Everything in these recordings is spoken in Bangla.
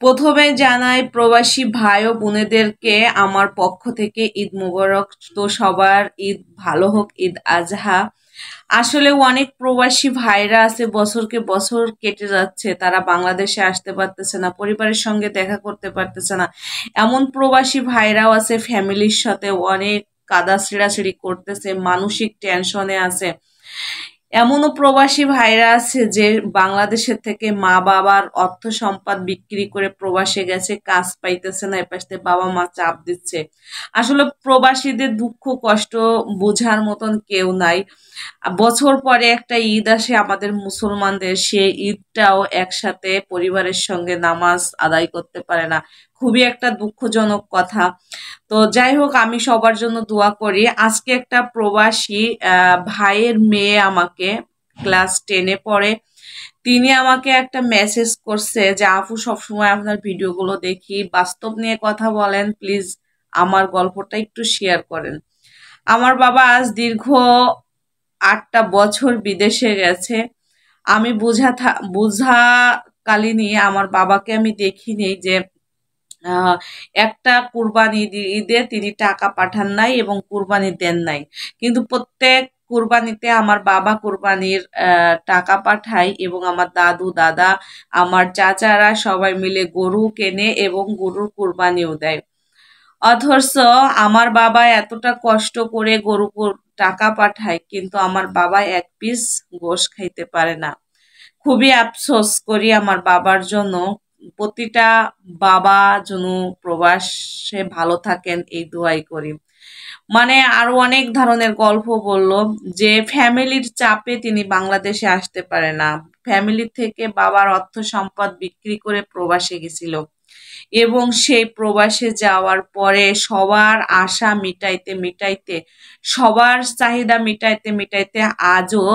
প্রথমে জানাই প্রবাসী ভাই ও বোনেদেরকে আমার পক্ষ থেকে ঈদ মোবারক। তো সবার ঈদ ভালো হোক, ঈদ আজহা। আসলে অনেক প্রবাসী ভাইরা আছে, বছরকে বছর কেটে যাচ্ছে, তারা বাংলাদেশে আসতে পারতেছে না, পরিবারের সঙ্গে দেখা করতে পারতেছে না। এমন প্রবাসী ভাইরাও আছে ফ্যামিলির সাথে অনেক কাদা ছিঁড়াছিঁড়ি করতেছে, মানসিক টেনশনে আছে। এমনও প্রবাসী ভাইরা আছে যে বাংলাদেশের থেকে মা বাবার অর্থ সম্পদ বিক্রি করে প্রবাসে গেছে, কাজ পাইতেছে না, এপাশ থেকে বাবা মা চাপ দিচ্ছে। আসলে প্রবাসীদের দুঃখ কষ্ট বোঝার মতন কেউ নাই। বছর পরে একটা ঈদ আসে আমাদের মুসলমানদের, সেই ঈদটাও একসাথে পরিবারের সঙ্গে নামাজ আদায় করতে পারে না। খুবই একটা দুঃখজনক কথা। তো যাই হোক, আমি সবার জন্য দোয়া করি। আজকে একটা প্রবাসী ভাইয়ের মেয়ে আমাকে, ক্লাস 10-এ পড়ে, তিনি আমাকে একটা মেসেজ করছে যে আপু সবসময় আপনার ভিডিওগুলো দেখি, বাস্তব নিয়ে কথা বলেন, প্লিজ আমার গল্পটা একটু শেয়ার করেন। আমার বাবা আজ দীর্ঘ 8টা বছর বিদেশে গেছে। আমি বুঝাকালীনই আমার বাবাকে আমি দেখিনি যে আহ, একটা কুরবানি ঈদে তিনি টাকা পাঠান নাই এবং কুরবানি দেন নাই। কিন্তু প্রত্যেক কুরবানিতে আমার বাবা কুরবানির টাকা পাঠায় এবং আমার দাদু দাদা আমার চাচারা সবাই মিলে গরু কেনে এবং গরুর কুরবানিও দেয়। অথচ আমার বাবা এতটা কষ্ট করে টাকা পাঠায়, কিন্তু আমার বাবা এক পিস গোশ খাইতে পারে না। খুবই আফসোস করি আমার বাবার জন্য। প্রতিটা বাবা যেন প্রবাসে ভালো থাকেন এই দোয়াই করি। মানে আরো অনেক ধরনের গল্প বললো যে ফ্যামিলির চাপে তিনি বাংলাদেশে আসতে পারে না, ফ্যামিলি থেকে বাবার অর্থ সম্পদ বিক্রি করে প্রবাসে গেছিল এবং সেই প্রবাসে যাওয়ার পরে সবার আশা মিটাইতে মিটাইতে, সবার চাহিদা মিটাইতে মিটাইতে আজও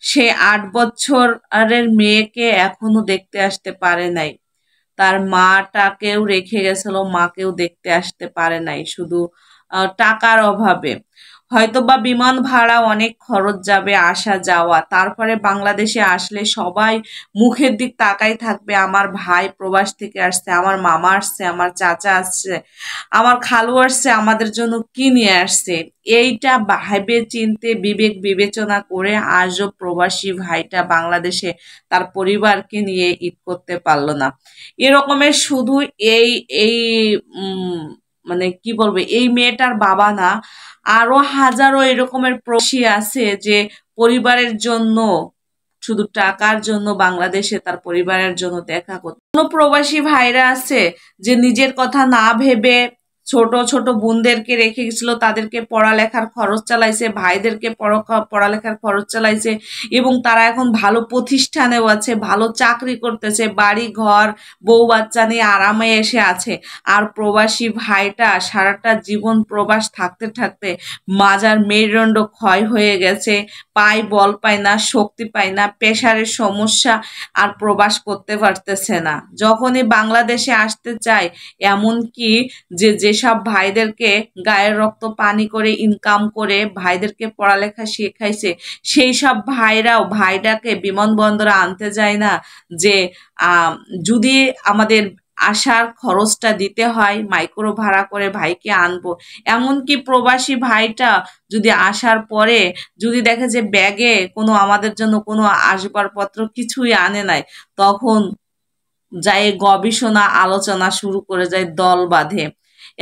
সে 8 বছরের মেয়েকে এখনো দেখতে আসতে পারে নাই। তার মাটাকেও রেখে গেছিল, মাকেও দেখতে আসতে পারে নাই, শুধু টাকার অভাবে। হয়তোবা বিমান ভাড়া অনেক খরচ যাবে আসা যাওয়া, তারপরে বাংলাদেশে আসলে সবাই মুখের দিক তাকাই থাকবে, আমার ভাই প্রবাস থেকে আসছে, আমার মামা আসছে, আমার চাচা আসছে, আমার খালু আসছে, আমাদের জন্য কি নিয়ে আসছে। এইটা ভাবে চিনতে বিবেক বিবেচনা করে আজও প্রবাসী ভাইটা বাংলাদেশে তার পরিবারকে নিয়ে ঈদ করতে পারলো না। এরকমের শুধু এই এই মানে কি বলবো, এই মেয়েটার বাবা না, আরো হাজারো এরকমের প্রবাসী আছে যে পরিবারের জন্য, শুধু টাকার জন্য বাংলাদেশে তার পরিবারের জন্য দেখা করতে। কোনো প্রবাসী ভাইরা আছে যে নিজের কথা না ভেবে ছোট ছোট বোনদেরকে রেখে গেছিল, তাদেরকে পড়ালেখার খরচ চালাইছে, ভাইদেরকে পড়ালেখার খরচ চালাইছে এবং তারা এখন ভালো প্রতিষ্ঠানেও আছে, ভালো চাকরি করতেছে, বাড়ি ঘর বউ বাচ্চা নিয়ে আরামে এসে আছে। আর প্রবাসী ভাইটা সারাটা জীবন প্রবাস থাকতে থাকতে মাজার মেরুদণ্ড ক্ষয় হয়ে গেছে, পায় বল পায় না, শক্তি পায় না, প্রেশারের সমস্যা, আর প্রবাস করতে পারতেছে না। যখনই বাংলাদেশে আসতে চায়, এমনকি যেসব ভাইদেরকে গায়ের রক্ত পানি করে ইনকাম করে ভাইদেরকে পড়ালেখা শেখাইছে, সেই সব ভাইরাও ভাইটাকে বিমানবন্দরে আনতে যায় না যে যদি আমাদের আসার খরচটা দিতে হয়, মাইক্রো ভাড়া করে ভাইকে আনবো। এমনকি প্রবাসী ভাইটা যদি আসার পরে যদি দেখে যে ব্যাগে কোনো আমাদের জন্য কোনো আসবাবপত্র কিছুই আনে নাই, তখন যায় গবেষণা আলোচনা শুরু করে যায়, দল বাঁধে।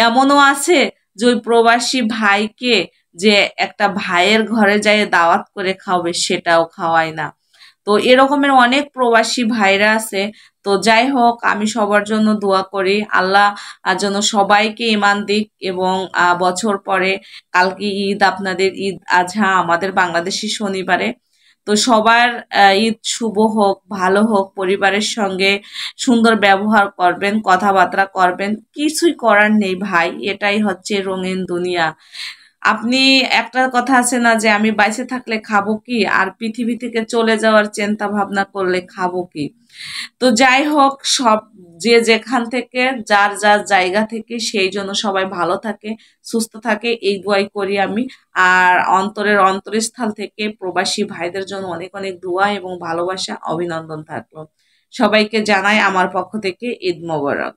এমনও আছে যে ওই প্রবাসী ভাইকে যে একটা ভাইয়ের ঘরে যায় দাওয়াত করে খাওয়াবে, সেটাও খাওয়ায় না। তো এরকমের অনেক প্রবাসী ভাইরা আছে। তো যাই হোক, আমি সবার জন্য দোয়া করি আল্লাহ যেন সবাইকে ইমান দিক এবং বছর পরে কালকে ঈদ, আপনাদের ঈদ আজহা, আমাদের বাংলাদেশি শনিবারে। তো সবার ঈদ শুভ হোক, ভালো হোক, পরিবারের সঙ্গে সুন্দর ব্যবহার করবেন, কথাবার্তা করবেন, কিছুই করার নেই ভাই, এটাই হচ্ছে রঙিন দুনিয়া। আপনি একটা কথা আছে না যে আমি বাইসে থাকলে খাবো কি, আর পৃথিবী থেকে চলে যাওয়ার চিন্তা ভাবনা করলে খাবো কি। তো যাই হোক, সব যে যেখান থেকে যার যার জায়গা থেকে সেই জন্য সবাই ভালো থাকে, সুস্থ থাকে, এই দোয়াই করি আমি। আর অন্তরের অন্তরস্থল থেকে প্রবাসী ভাইদের জন্য অনেক অনেক দোয়া এবং ভালোবাসা, অভিনন্দন থাকলো। সবাইকে জানাই আমার পক্ষ থেকে ঈদ মোবারক।